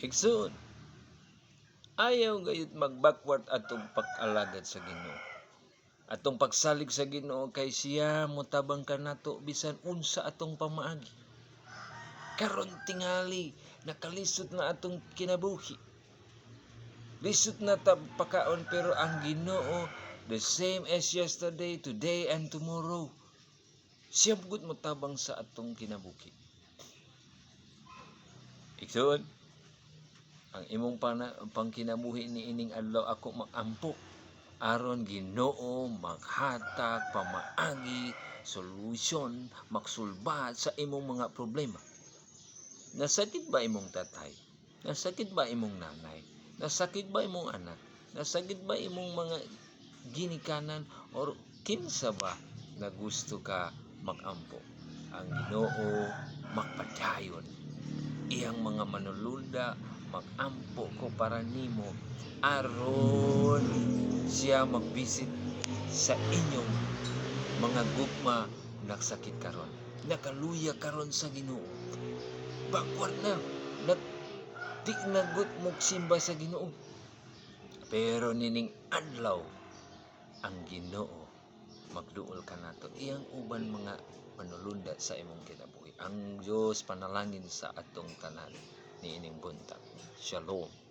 Igsoon, ayaw gayud mag-backward atong pag-alagad sa Ginoo. Atong pagsalig sa Ginoo kay siya motabang kanato bisan unsa atong pamaagi. Karon tingali nakalisod na atong kinabuhi. Lisod na ta pakaon pero ang Ginoo the same as yesterday, today and tomorrow. Siya gud motabang sa atong kinabuhi. Igsoon, ang imong pangkinabuhi ni ining adlaw ako magampo aron Ginoo maghatag pamaagi, solusyon, maksulbad sa imong mga problema. Nasakit ba imong tatay? Nasakit ba imong nanay? Nasakit ba imong anak? Nasakit ba imong mga ginikanan or kinsa ba na gusto ka magampo? Ang Ginoo magpadayon. Iyang mga manulunda magampo ko para nimo aron siya magbisit sa inyong mga gugma nagsakit karon. Nakaluya karon sa Ginoo. Backward na. Di nagut magsimba sa Ginoo. Pero nining adlaw ang Ginoo magduol kanato. Iyang uban mga manulunda sa imong kinabuhi. Ang Dios panalangin sa atong tanan niining buntag. Shalom.